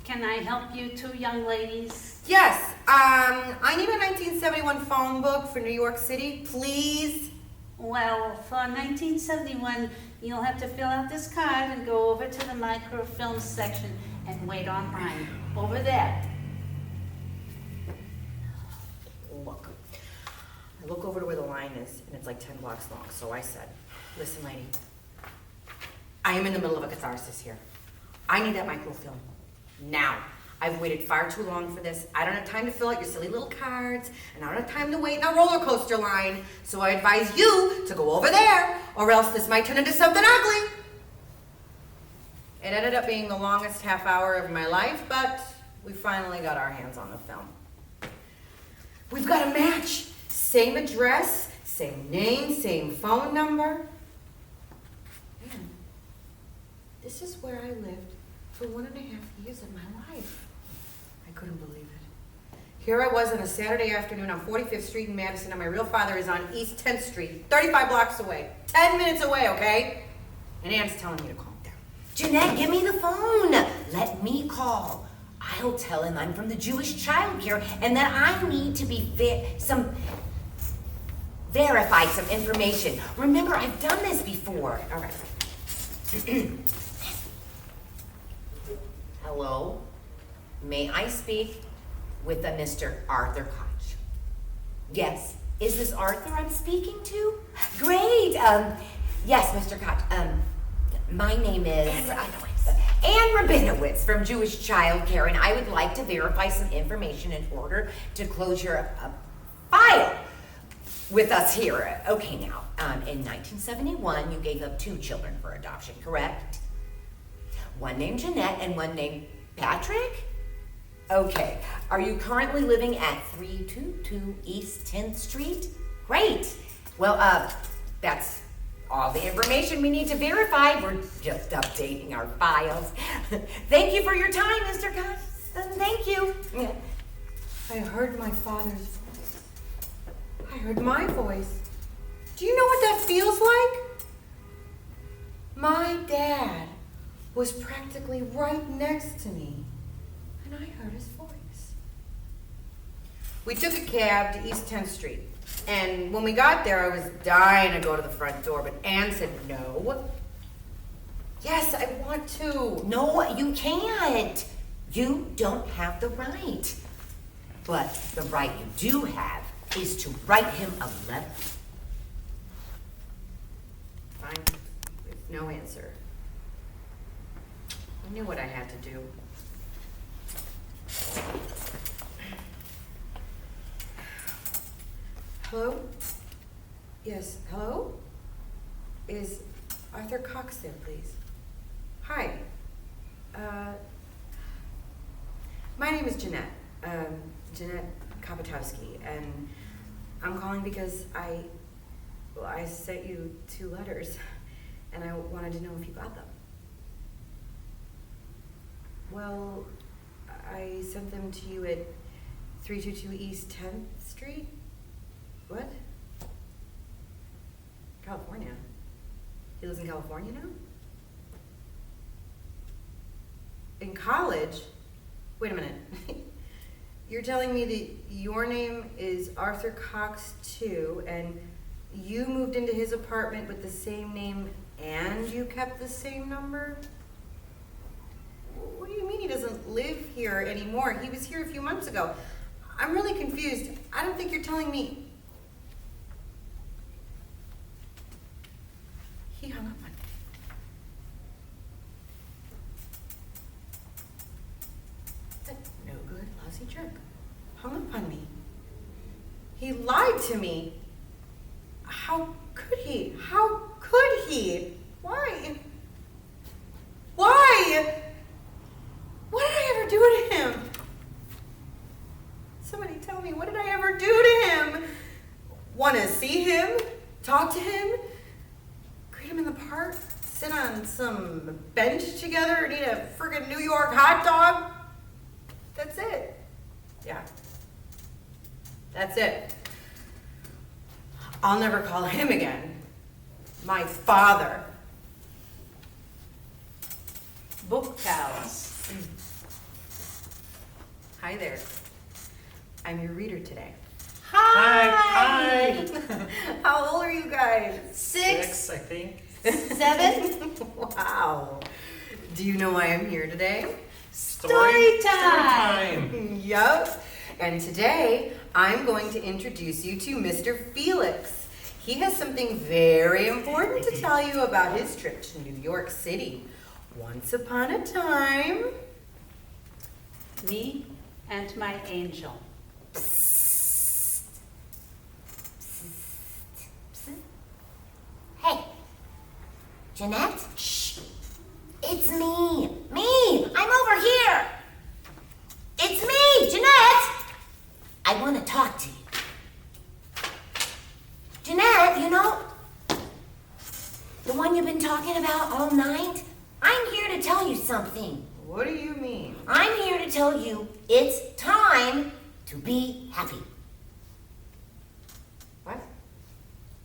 Can I help you two young ladies? Yes, I need a 1971 phone book for New York City, please. Well, for 1971, you'll have to fill out this card and go over to the microfilm section and wait online. Over there. Look. I look over to where the line is, and it's like 10 blocks long, so I said, listen, lady, I am in the middle of a catharsis here. I need that microfilm. Now. I've waited far too long for this. I don't have time to fill out your silly little cards, and I don't have time to wait in a roller coaster line, so I advise you to go over there, or else this might turn into something ugly. It ended up being the longest half hour of my life, but we finally got our hands on the film. We've got a match. Same address, same name, same phone number. And this is where I lived for 1.5 years of my life. I couldn't believe it. Here I was on a Saturday afternoon on 45th Street in Madison, and my real father is on East 10th Street, 35 blocks away. 10 minutes away, okay? And Anne's telling me to calm down. Jeanette, give me the phone. Let me call. I'll tell him I'm from the Jewish Child Care and that I need to be verify some information. Remember, I've done this before. All right. Hello? May I speak with a Mr. Arthur Koch? Yes. Is this Arthur I'm speaking to? Great. Yes, Mr. Koch. My name is Anne Rabinowitz from Jewish Child Care, and I would like to verify some information in order to close your file with us here. Okay, now, in 1971, you gave up 2 children for adoption, correct? One named Jeanette and one named Patrick? Okay. Are you currently living at 322 East 10th Street? Great. Well, that's all the information we need to verify. We're just updating our files. Thank you for your time, Mr. Koch. Thank you. I heard my father's voice. I heard my voice. Do you know what that feels like? My dad was practically right next to me, and I heard his voice. We took a cab to East 10th Street, and when we got there, I was dying to go to the front door, but Anne said no. Yes, I want to. No, you can't. You don't have the right. But the right you do have is to write him a letter. Fine, with no answer. I knew what I had to do. Hello? Yes, hello? Is Arthur Cox there, please? Hi. My name is Jeanette. Jeanette Kapatowski, and I'm calling because I sent you 2 letters, and I wanted to know if you got them. Well, I sent them to you at 322 East 10th Street? What? California. He lives in California now? In college? Wait a minute. You're telling me that your name is Arthur Cox too, and you moved into his apartment with the same name and you kept the same number? What do you mean he doesn't live here anymore? He was here a few months ago. I'm really confused. I don't think you're telling me. He hung up on me. That no good, lousy jerk. Hung up on me. He lied to me. How could he? How could he? Why? Why? What did I ever do to him? Somebody tell me, what did I ever do to him? Want to see him? Talk to him? Greet him in the park? Sit on some bench together and eat a friggin' New York hot dog? That's it. Yeah. That's it. I'll never call him again. My father. Book pals. Hi there. I'm your reader today. Hi. How old are you guys? 6, I think. 7? Wow. Do you know why I'm here today? Story time. Yup. And today, I'm going to introduce you to Mr. Felix. He has something very important to tell you about his trip to New York City. Once upon a time. Me and my angel. Hey, Jeanette? Shh. It's me. Me. I'm over here. It's me, Jeanette. I want to talk to you. Jeanette, you know, the one you've been talking about all night? I'm here to tell you something. What do you mean? I'm here to tell you it's time to be happy. What?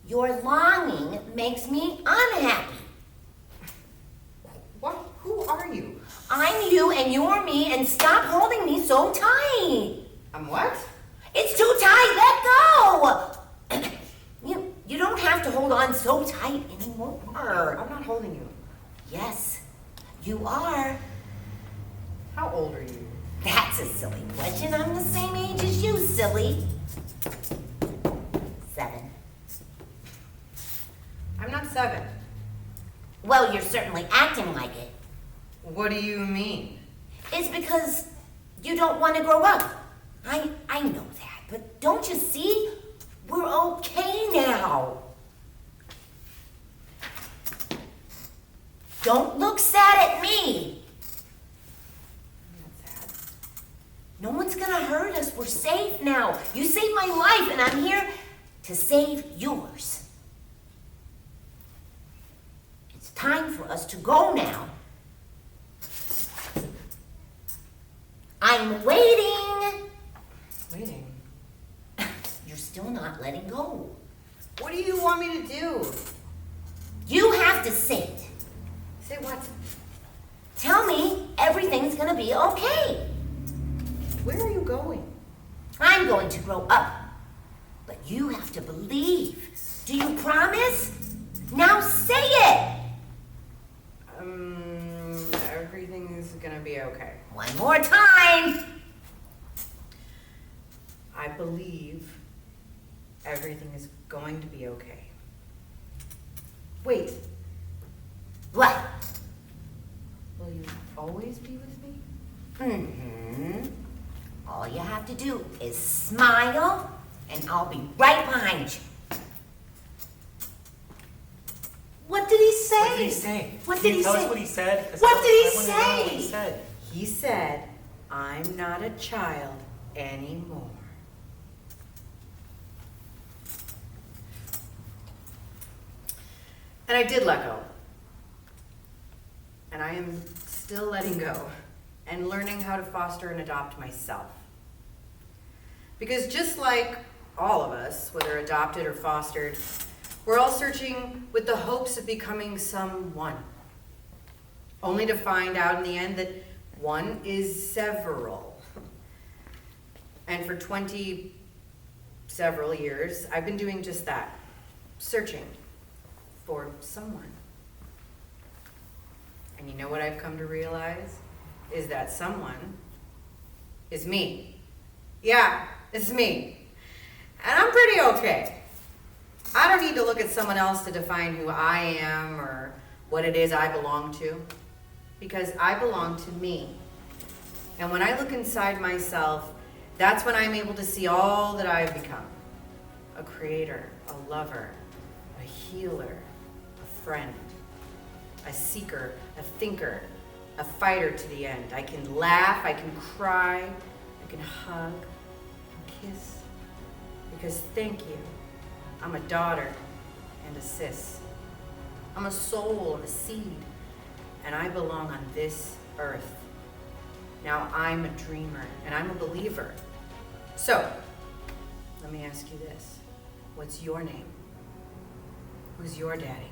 Your longing makes me unhappy. What? Who are you? I'm you and you're me, and stop holding me so tight. I'm what? It's too tight, let go. You don't have to hold on so tight anymore. I'm not holding you. Yes, you are. How old are you? That's a silly question. I'm the same age as you, silly. 7. I'm not 7. Well, you're certainly acting like it. What do you mean? It's because you don't want to grow up. I know that, but don't you see? We're okay now. Don't look sad at me. I'm not sad. No one's gonna hurt us. We're safe now. You saved my life, and I'm here to save yours. It's time for us to go now. I'm waiting. Waiting. You're still not letting go. What do you want me to do? You have to say it. Say what? Tell me everything's gonna be okay. Where are you going? I'm going to grow up. But you have to believe. Do you promise? Now say it! Everything's gonna be okay. One more time! I believe everything is going to be okay. Wait, What? will you always be with me? Mm-hmm. All you have to do is smile, and I'll be right behind you. What did he say? What did he say? What Can did you he tell say? us what he said? What did he I wanna know what he say? said. He said, I'm not a child anymore. And I did let go. And I am still letting go and learning how to foster and adopt myself. Because just like all of us, whether adopted or fostered, we're all searching with the hopes of becoming someone, only to find out in the end that one is several. And for 20 several years, I've been doing just that, searching for someone. And you know what I've come to realize? Is that someone is me. Yeah, it's me. And I'm pretty okay. I don't need to look at someone else to define who I am or what it is I belong to, because I belong to me. And when I look inside myself, that's when I'm able to see all that I've become. A creator, a lover, a healer, a friend, a seeker, a thinker, a fighter to the end. I can laugh, I can cry, I can hug, I can kiss. Because thank you, I'm a daughter and a sis. I'm a soul and a seed, and I belong on this earth. Now I'm a dreamer and I'm a believer. So, let me ask you this. What's your name? Who's your daddy?